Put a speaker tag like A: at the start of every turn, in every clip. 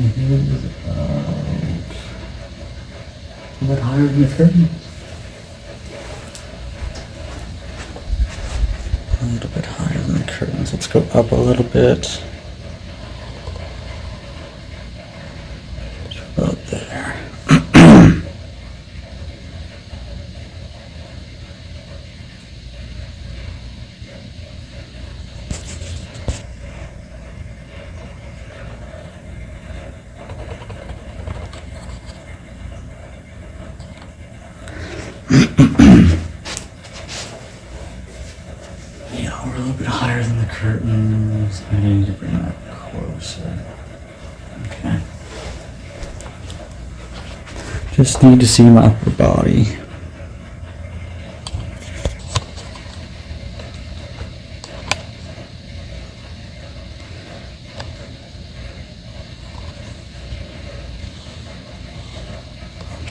A: is a bit higher than the curtain. A little bit higher than the curtains. Let's go up a little bit. About there. Yeah, we're a little bit higher than the curtains. I need to bring that closer. Okay. Just need to see my upper body.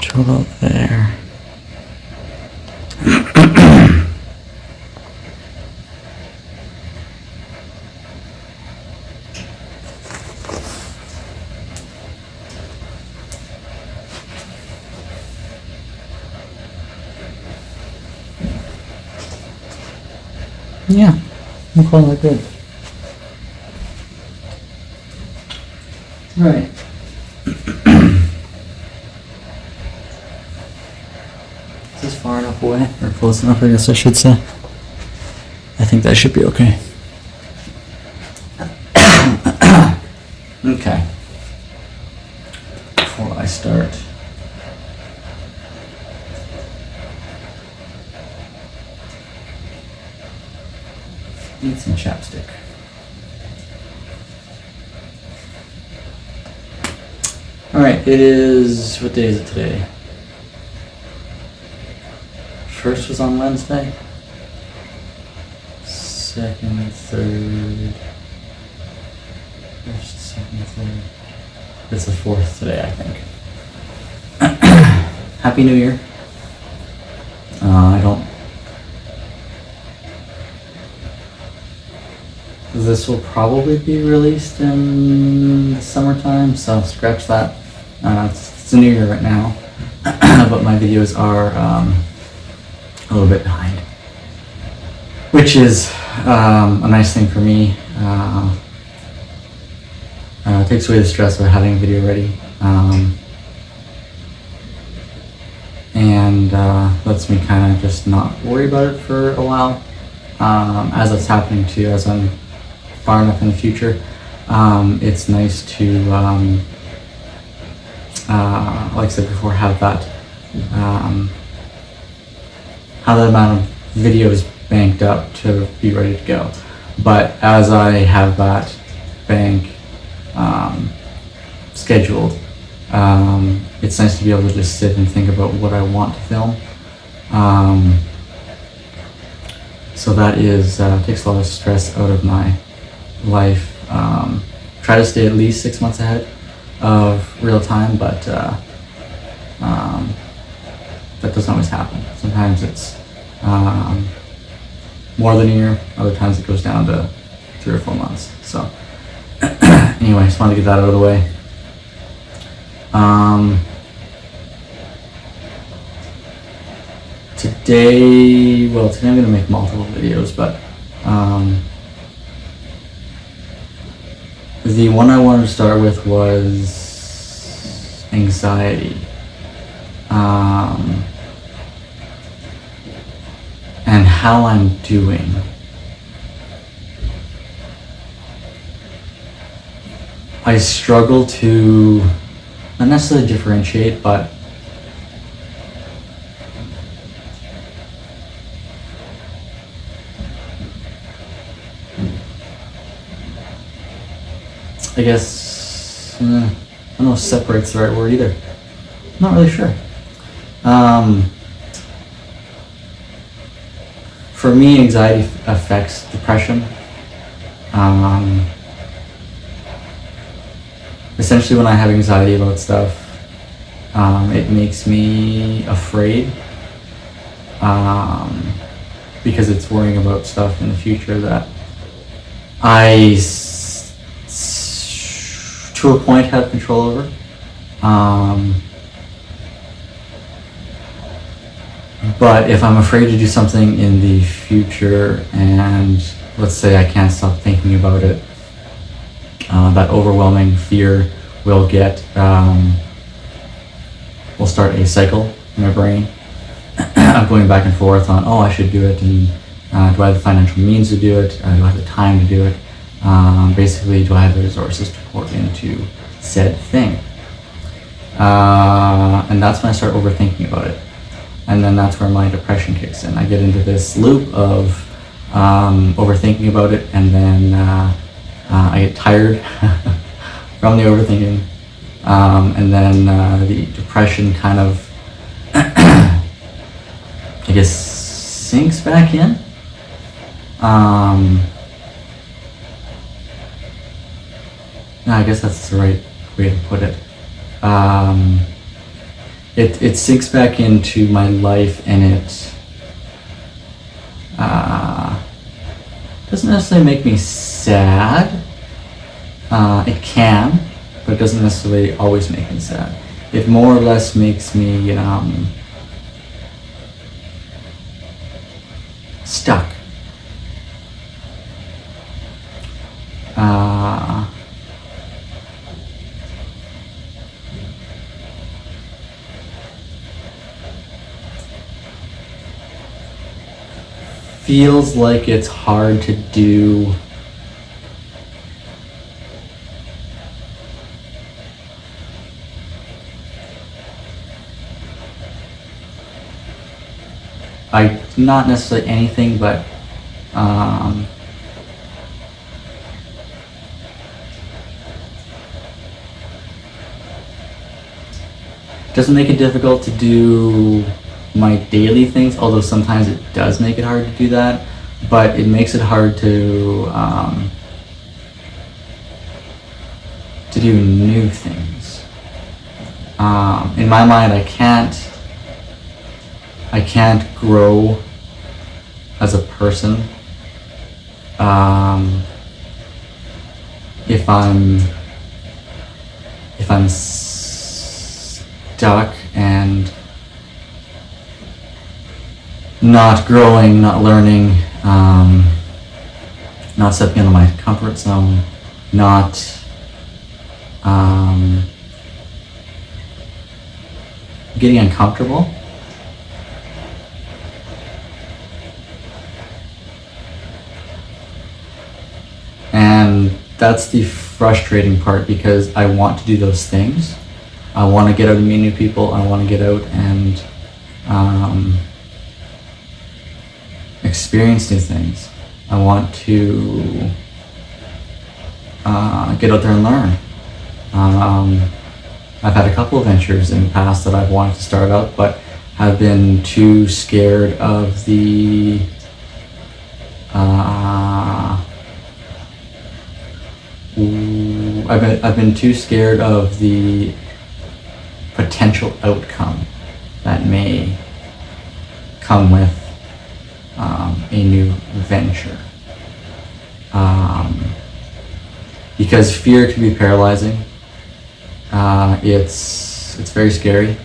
A: To about there. Yeah, I'm calling it good. Right. Is this far enough away? Or close enough, I guess I should say. I think that should be okay. Okay. Before I start. Need some chapstick. Alright, it is, what day is it today? First was on Wednesday. Second, third. First, second, third. It's the fourth today, I think. Happy New Year. This will probably be released in the summertime, so scratch that. It's a new year right now, but my videos are a little bit behind, which is a nice thing for me. It takes away the stress of having a video ready, and lets me kind of just not worry about it for a while. As that's happening too, as I'm far enough in the future, it's nice to, like I said before, have that amount of videos banked up to be ready to go. But as I have that bank scheduled, it's nice to be able to just sit and think about what I want to film. So that is takes a lot of stress out of my life. Try to stay at least 6 months ahead of real time, but that doesn't always happen. Sometimes it's more than a year, other times it goes down to 3 or 4 months. So anyway, just wanted to get that out of the way. Today I'm going to make multiple videos, but the one I wanted to start with was anxiety. And how I'm doing. I struggle to not necessarily differentiate, but I guess, I don't know if separate's the right word either. I'm not really sure. For me, anxiety affects depression. Essentially, when I have anxiety about stuff, it makes me afraid, because it's worrying about stuff in the future that to to a point have control over. But if I'm afraid to do something in the future, and let's say I can't stop thinking about it, that overwhelming fear will start a cycle in my brain of going back and forth on, oh, I should do it, and do I have the financial means to do it? Do I have the time to do it? Basically, do I have the resources to pour into said thing? And that's when I start overthinking about it. And then that's where my depression kicks in. I get into this loop of overthinking about it, and then I get tired from the overthinking. And then the depression kind of, I guess, sinks back in. No, I guess that's the right way to put it. It sinks back into my life, and it doesn't necessarily make me sad. It can, but it doesn't necessarily always make me sad. It more or less makes me stuck. Feels like it's hard to do not necessarily anything, but doesn't make it difficult to do my daily things, although sometimes it does make it hard to do that, but it makes it hard to do new things. In my mind, I can't grow as a person if I'm stuck and not growing, not learning, not stepping out of my comfort zone, not getting uncomfortable. And that's the frustrating part, because I want to do those things. I want to get out and meet new people. I want to get out and experience new things. I want to get out there and learn. I've had a couple of ventures in the past that I've wanted to start up, but have been too scared of the I've been too scared of the potential outcome that may come with a new venture, because fear can be paralyzing. It's very scary.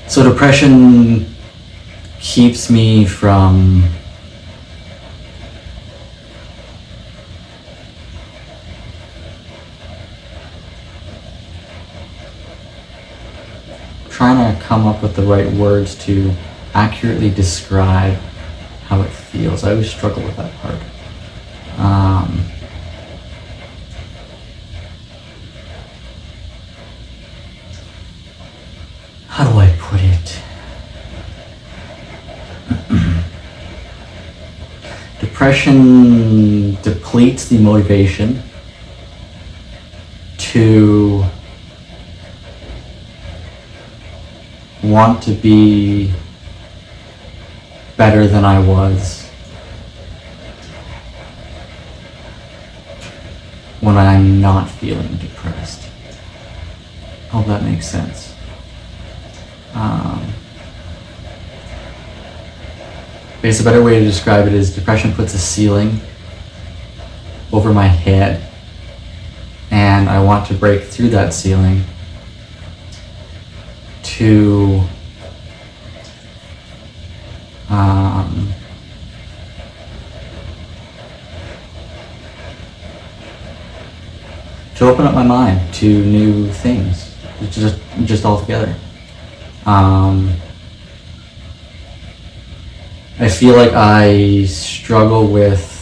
A: So depression keeps me from trying to come up with the right words to accurately describe how it feels. I always struggle with that part. How do I put it? Depression depletes the motivation to want to be better than I was when I'm not feeling depressed. I hope that makes sense. I guess a better way to describe it is depression puts a ceiling over my head, and I want to break through that ceiling to open up my mind to new things, just altogether. I feel like I struggle with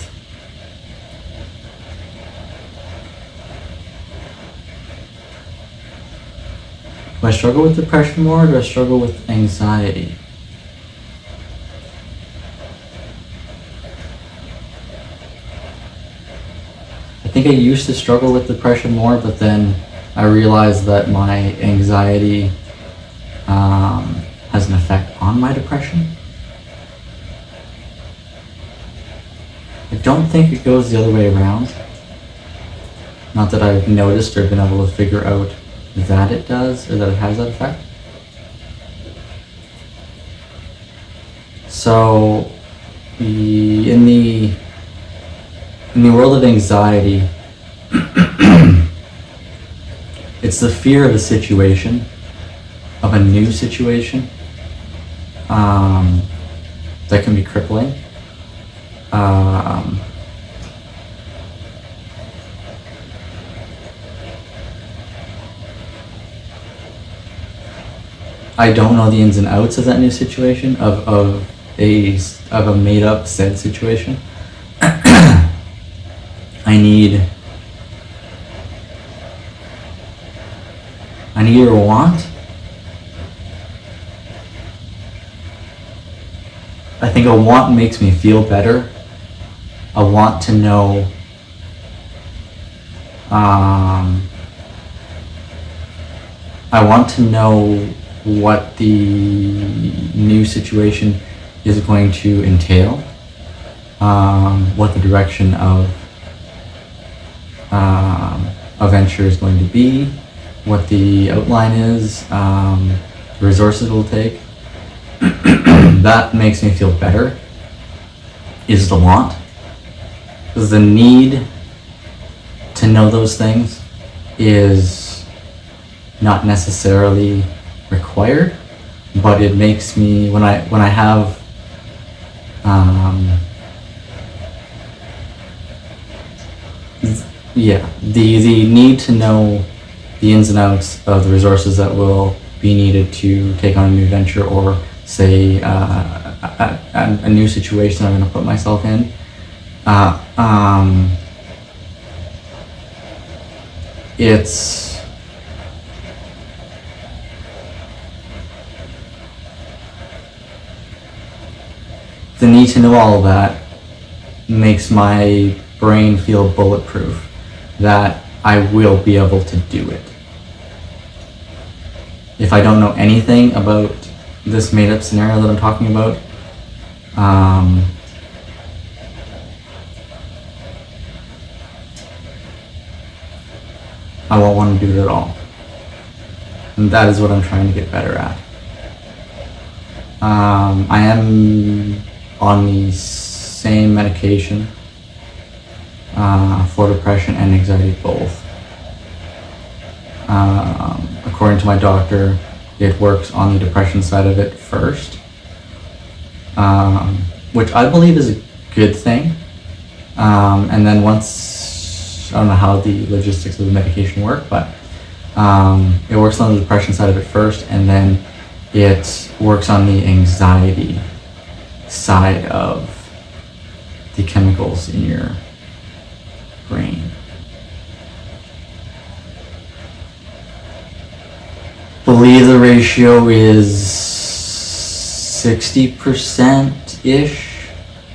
A: do I struggle with depression more, or do I struggle with anxiety? I think I used to struggle with depression more, but then I realized that my anxiety has an effect on my depression. I don't think it goes the other way around. Not that I've noticed or been able to figure out that it does, or that it has that effect. So, in the world of anxiety, it's the fear of a situation, of a new situation, that can be crippling. I don't know the ins and outs of that new situation, of a made up said situation. I need a want. I think a want makes me feel better. I want to know what the new situation is going to entail, what the direction of a venture is going to be, what the outline is, the resources it will take. That makes me feel better, is the want. Because the need to know those things is not necessarily required, but it makes me, when I have the need to know the ins and outs of the resources that will be needed to take on a new venture, or say a new situation I'm going to put myself in. It's the need to know all of that makes my brain feel bulletproof, that I will be able to do it. If I don't know anything about this made-up scenario that I'm talking about, I won't want to do it at all. And that is what I'm trying to get better at. I am on the same medication for depression and anxiety both. According to my doctor, it works on the depression side of it first, which I believe is a good thing. And then once, I don't know how the logistics of the medication work, but it works on the depression side of it first, and then it works on the anxiety side of the chemicals in your brain. Believe the ratio is 60%-ish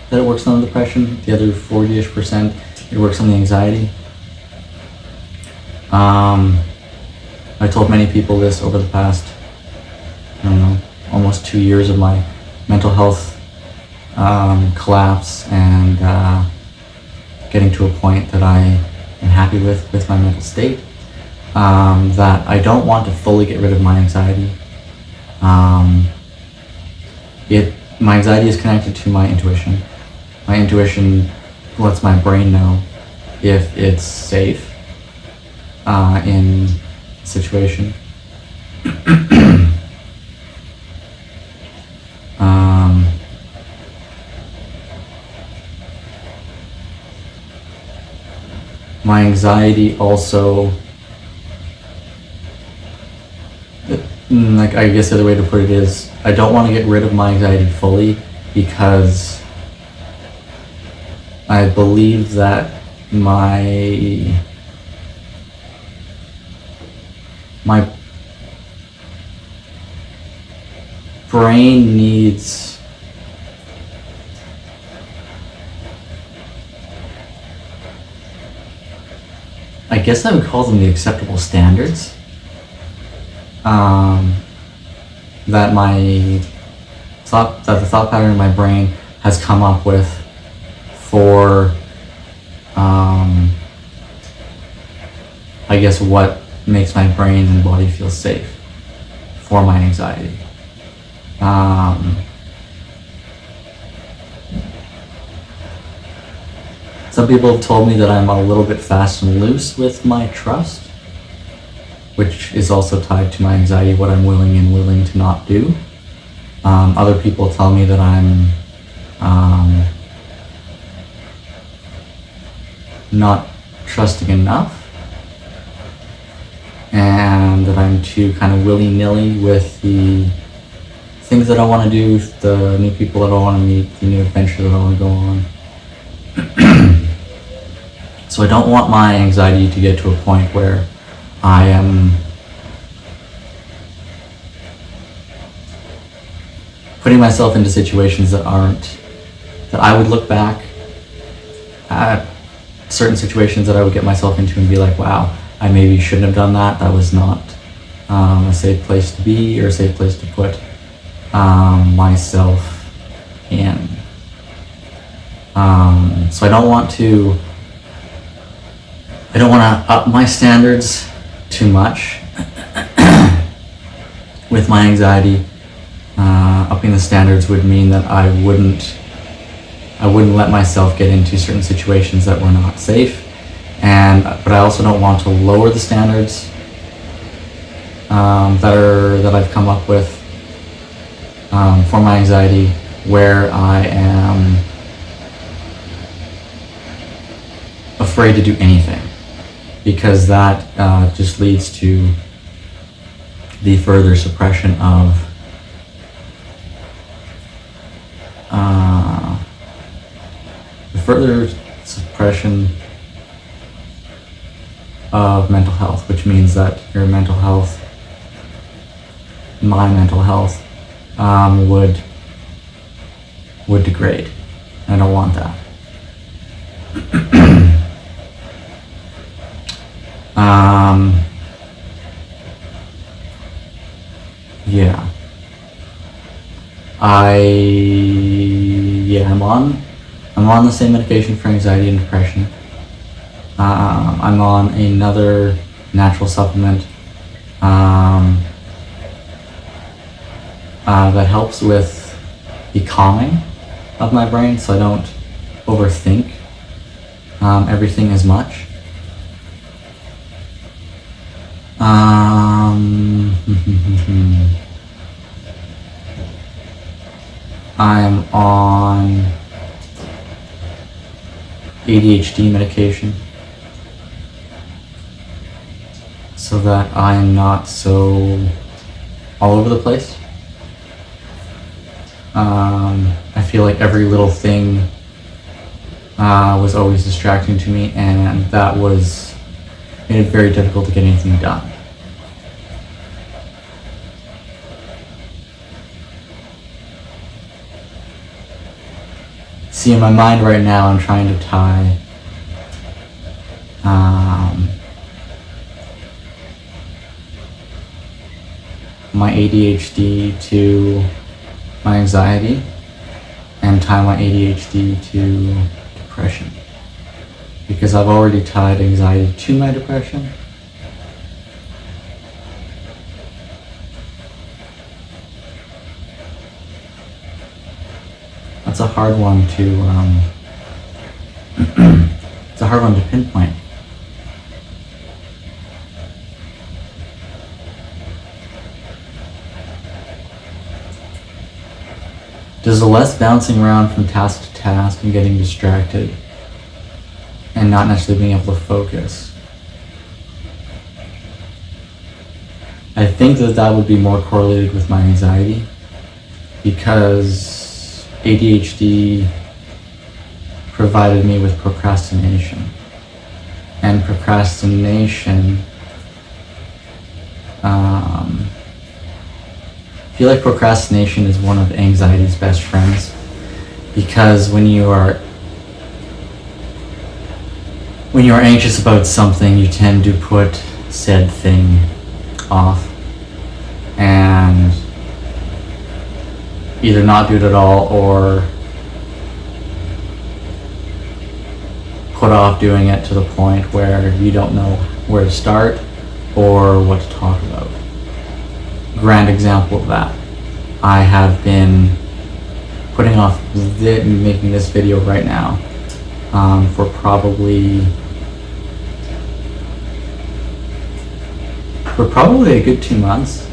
A: that it works on the depression, the other 40-ish% it works on the anxiety. I told many people this over the past, I don't know, almost 2 years of my mental health collapse, and getting to a point that I am happy with my mental state, that I don't want to fully get rid of my anxiety. My anxiety is connected to my intuition. My intuition lets my brain know if it's safe in a situation. My anxiety also, like, I guess the other way to put it is, I don't want to get rid of my anxiety fully, because I believe that my brain needs I guess I would call them the acceptable standards that the thought pattern in my brain has come up with for I guess what makes my brain and body feel safe for my anxiety. Some people have told me that I'm a little bit fast and loose with my trust, which is also tied to my anxiety, what I'm willing to not do. Other people tell me that I'm not trusting enough, and that I'm too kind of willy-nilly with the things that I want to do, the new people that I want to meet, the new adventures that I want to go on. So I don't want my anxiety to get to a point where I am putting myself into situations that I would look back at certain situations that I would get myself into and be like, wow, I maybe shouldn't have done that. That was not a safe place to be, or a safe place to put myself in. So I don't want to up my standards too much with my anxiety. Upping the standards would mean that I wouldn't let myself get into certain situations that were not safe, but I also don't want to lower the standards that I've come up with for my anxiety, where I am afraid to do anything, because that just leads to the further suppression of mental health, which means that my mental health would degrade. I don't want that. Yeah. I'm on the same medication for anxiety and depression. I'm on another natural supplement that helps with the calming of my brain, so I don't overthink everything as much. I'm on ADHD medication so that I'm not so all over the place. I feel like every little thing was always distracting to me, and that made it very difficult to get anything done. See, in my mind right now, I'm trying to tie my ADHD to my anxiety, and tie my ADHD to depression, because I've already tied anxiety to my depression. That's a hard one to hard one to pinpoint. Does the less bouncing around from task to task and getting distracted and not necessarily being able to focus? I think that would be more correlated with my anxiety, because ADHD provided me with procrastination. And procrastination, I feel like procrastination is one of anxiety's best friends, because when you are anxious about something, you tend to put said thing off and either not do it at all or put off doing it to the point where you don't know where to start or what to talk about. Grand example of that. I have been putting off making this video right now for probably a good 2 months.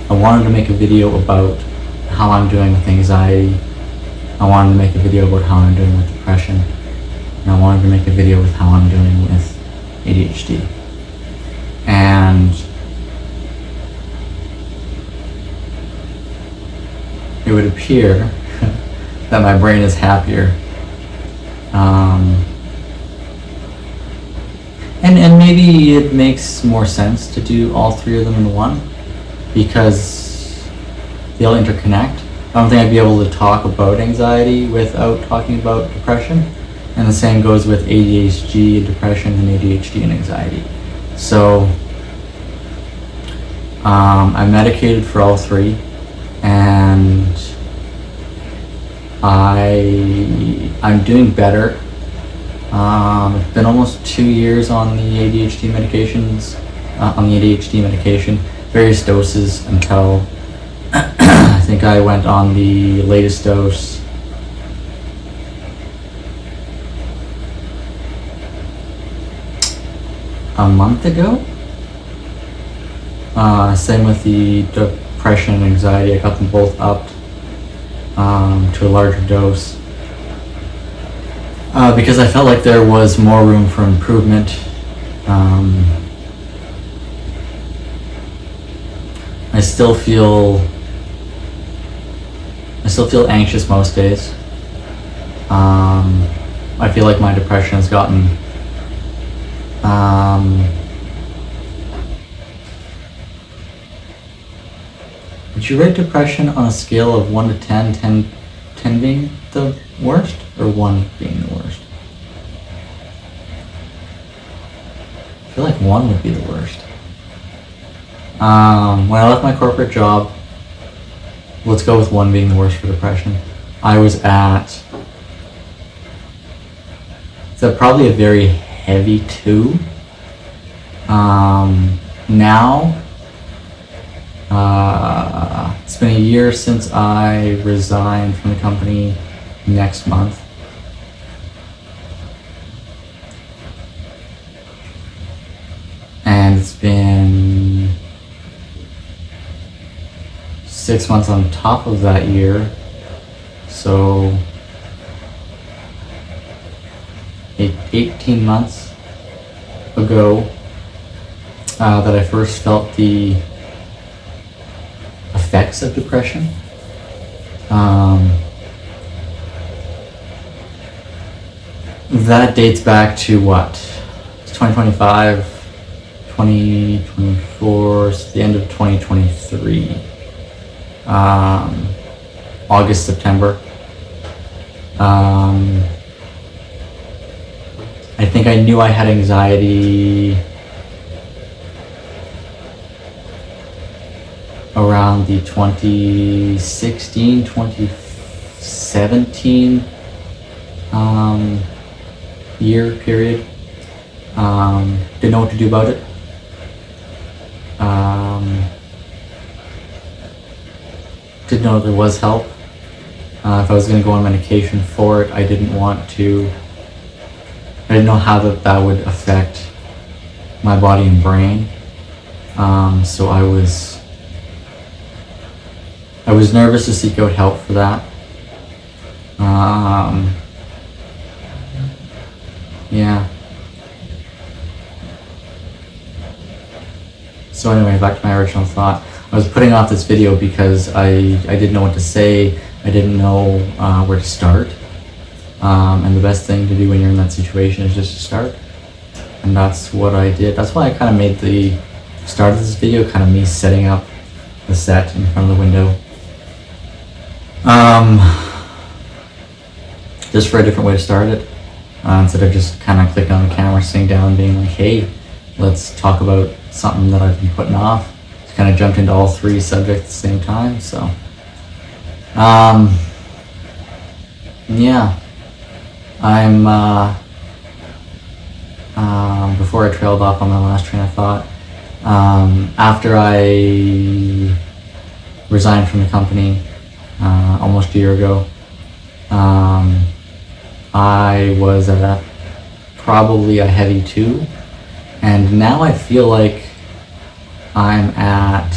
A: I wanted to make a video about how I'm doing with anxiety. I wanted to make a video about how I'm doing with depression. And I wanted to make a video with how I'm doing with ADHD. And it would appear that my brain is happier. And maybe it makes more sense to do all three of them in one, because they'll interconnect. I don't think I'd be able to talk about anxiety without talking about depression. And the same goes with ADHD and depression, and ADHD and anxiety. So I'm medicated for all three, and I'm doing better. It's been almost 2 years on the ADHD medication, various doses, until I think I went on the latest dose a month ago. Same with the depression and anxiety. I got them both upped to a larger dose because I felt like there was more room for improvement. I still feel anxious most days. I feel like my depression has gotten would you rate depression on a scale of 1 to 10, 10 being the worst, or 1 being the worst? I feel like 1 would be the worst. When I left my corporate job, let's go with 1 being the worst for depression. I was at, so probably a very heavy 2. Now, it's been a year since I resigned from the company next month. And it's been 6 months on top of that year. So 18 months ago that I first felt the effects of depression. That dates back to what? It's 2025, 2024, it's the end of 2023. August, September. I think I knew I had anxiety around the 2016, 2017 year period. Didn't know what to do about it. Didn't know there was help. If I was going to go on medication for it, I didn't know how that would affect my body and brain. So I was nervous to seek out help for that. Yeah. So anyway, back to my original thought. I was putting off this video because I didn't know what to say. I didn't know where to start. And the best thing to do when you're in that situation is just to start. And that's what I did. That's why I kind of made the start of this video kind of me setting up the set in front of the window. Just for a different way to start it. Instead of just kind of clicking on the camera, sitting down and being like, hey, let's talk about something that I've been putting off. Just kind of jumped into all three subjects at the same time. So, yeah. I'm, before I trailed off on my last train of thought, after I resigned from the company almost a year ago, I was at probably a heavy 2, and now I feel like I'm at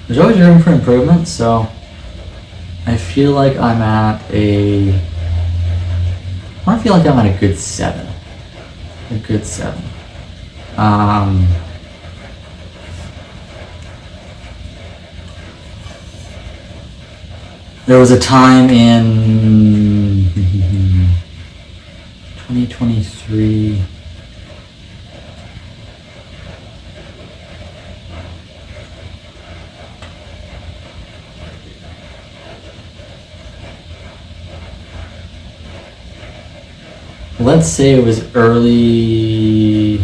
A: there's always room for improvement, so I feel like I'm at a good 7. A good 7. There was a time in 2023 let's say it was early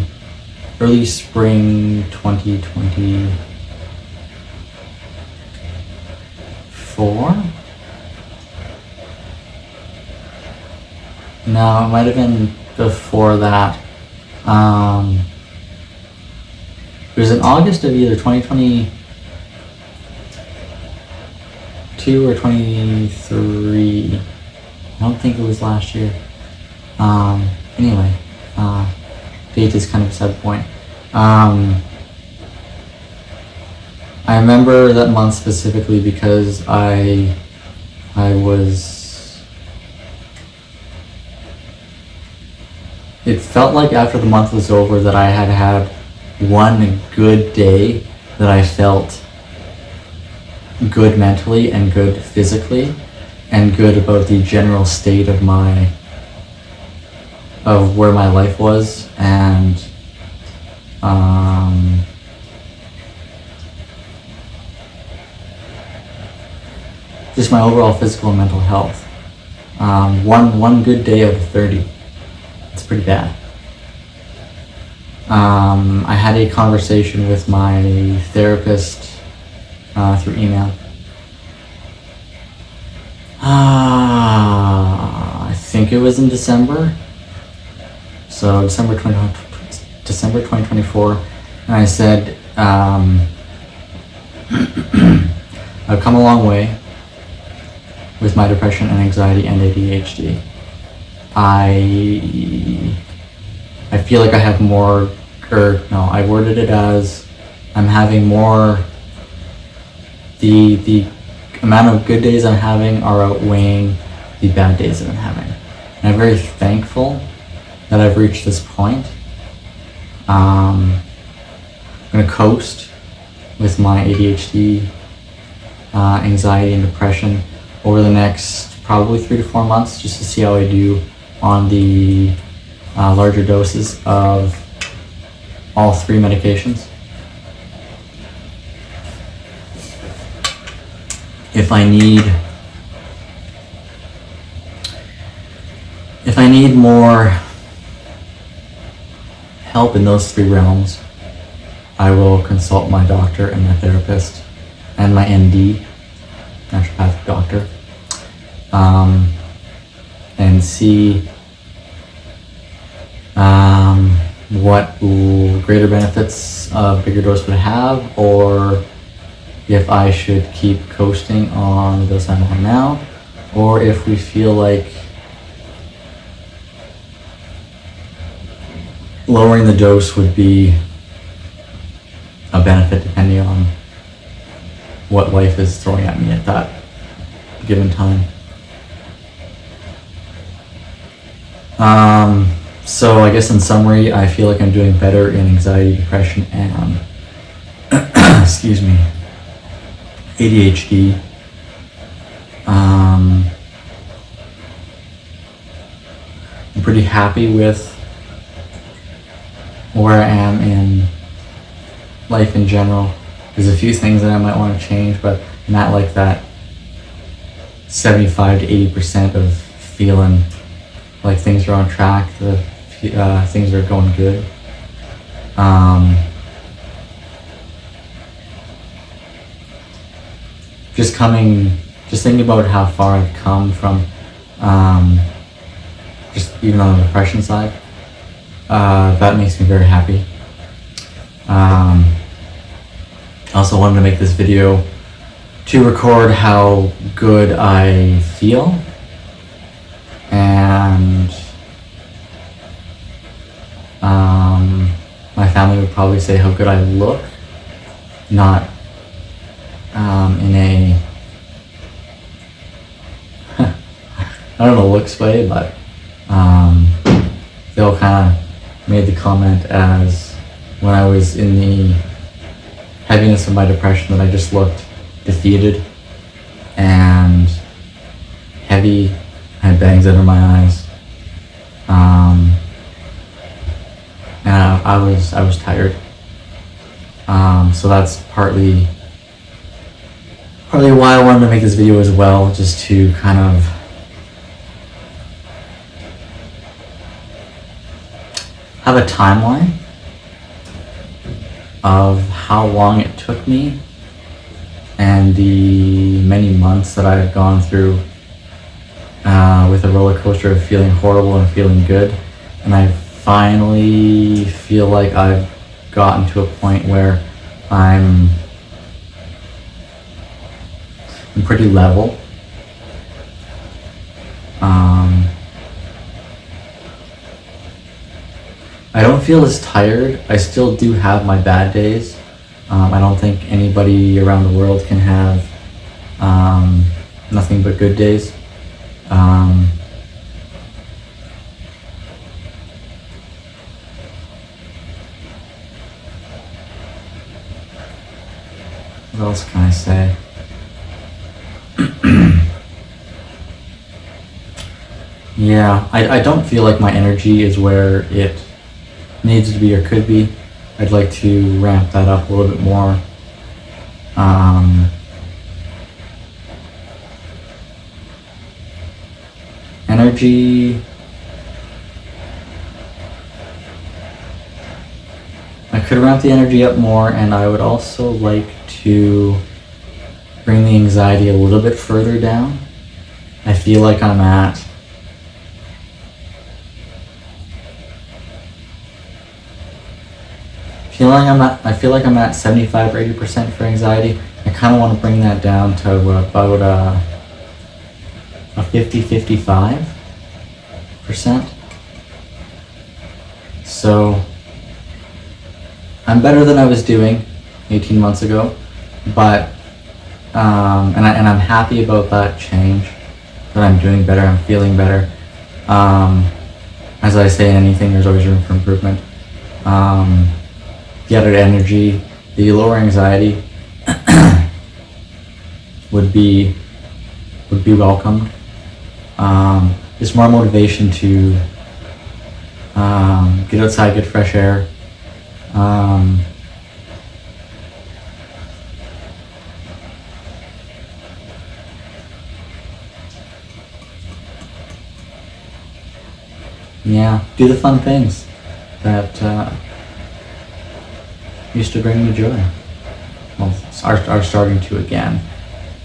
A: spring 2024. No, it might have been before that. It was in August of either 2022 or 23. I don't think it was last year. Anyway, date is kind of a sad point. I remember that month specifically because I was. It felt like after the month was over that I had one good day that I felt good mentally and good physically and good about the general state of where my life was, and just my overall physical and mental health. One good day out of 30. It's pretty bad. I had a conversation with my therapist through email. I think it was in December. So December 2024, and I said, I've come a long way with my depression and anxiety and ADHD. I feel like I have more, I worded it as I'm having more, the amount of good days I'm having are outweighing the bad days that I'm having. And I'm very thankful that I've reached this point. I'm going to coast with my ADHD, anxiety and depression over the next probably 3 to 4 months, just to see how I do on the larger doses of all 3 medications. If I need more help in those 3 realms, I will consult my doctor and my therapist and my ND, Naturopathic doctor, and see what greater benefits a bigger dose would have, or if I should keep coasting on the dose I'm on now, or if we feel like lowering the dose would be a benefit depending on what life is throwing at me at that given time. So I guess in summary, I feel like I'm doing better in anxiety, depression, and excuse me, ADHD. I'm pretty happy with where I am in life in general. There's a few things that I might want to change, but not like that 75 to 80% of feeling like things are on track, things are going good. Just thinking about how far I've come from, just even on the depression side, that makes me very happy. I also wanted to make this video to record how good I feel, and my family would probably say how good I look, not in a I don't know, looks way, but they all kind of made the comment as when I was in the heaviness of my depression that I just looked defeated and heavy. I had bags under my eyes, and I was tired. So that's partly why I wanted to make this video as well, just to kind of have a timeline of how long it took me and the many months that I've gone through with a roller coaster of feeling horrible and feeling good. And I finally feel like I've gotten to a point where I'm pretty level. I don't feel as tired. I still do have my bad days. I don't think anybody around the world can have nothing but good days. What else can I say? Yeah, I don't feel like my energy is where it needs to be or could be. I'd like to ramp that up a little bit more. Energy, I could ramp the energy up more, and I would also like to bring the anxiety a little bit further down. I feel like I'm at I feel like I'm at 75 or 80% for anxiety. I kind of want to bring that down to about a 50-55%. So I'm better than I was doing 18 months ago, but and I'm happy about that change, that I'm doing better, I'm feeling better. As I say in anything, there's always room for improvement. The added energy, the lower anxiety would be welcomed. Just more motivation to get outside, get fresh air. Yeah, do the fun things that used to bring me joy. Well, are starting to again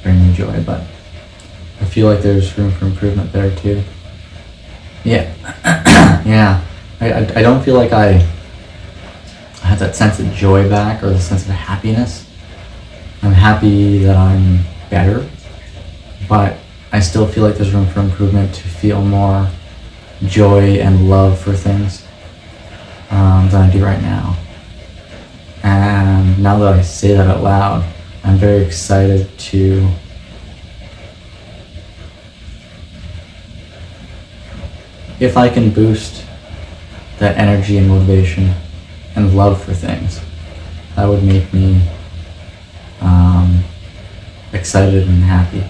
A: bring me joy, but I feel like there's room for improvement there too. Yeah, yeah. I don't feel like I have that sense of joy back, or the sense of happiness. I'm happy that I'm better, but I still feel like there's room for improvement to feel more joy and love for things than I do right now. And now that I say that out loud, I'm very excited to if I can boost that energy and motivation and love for things, that would make me excited and happy.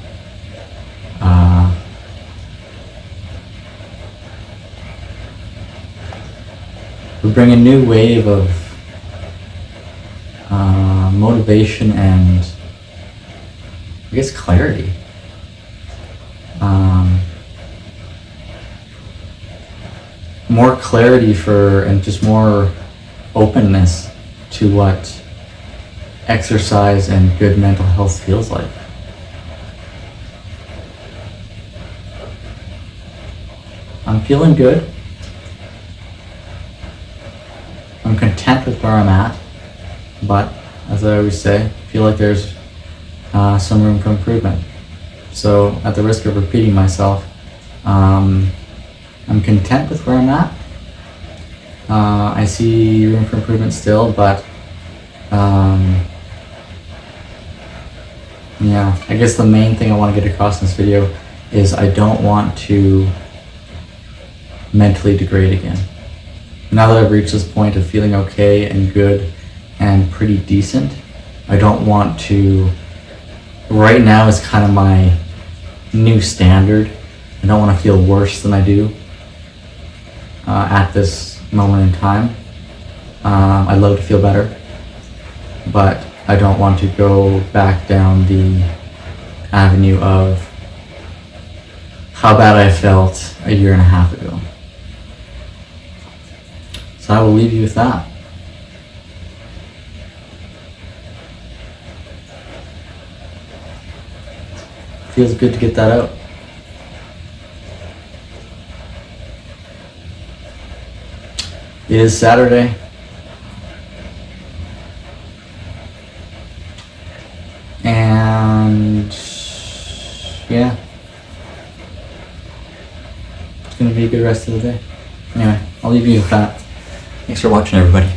A: We bring a new wave of motivation and, I guess, clarity. More clarity and just more openness to what exercise and good mental health feels like. I'm feeling good. I'm content with where I'm at, but as I always say, I feel like there's some room for improvement. So at the risk of repeating myself, I'm content with where I'm at. I see room for improvement still, but yeah, I guess the main thing I want to get across in this video is I don't want to mentally degrade again. Now that I've reached this point of feeling okay and good and pretty decent, I don't want to, right now is kind of my new standard. I don't want to feel worse than I do at this moment in time. I'd love to feel better, but I don't want to go back down the avenue of how bad I felt a year and a half ago. So I will leave you with that. Feels good to get that out. It is Saturday. And yeah, it's gonna be a good rest of the day. Anyway, I'll leave you with that. Thanks for watching, everybody.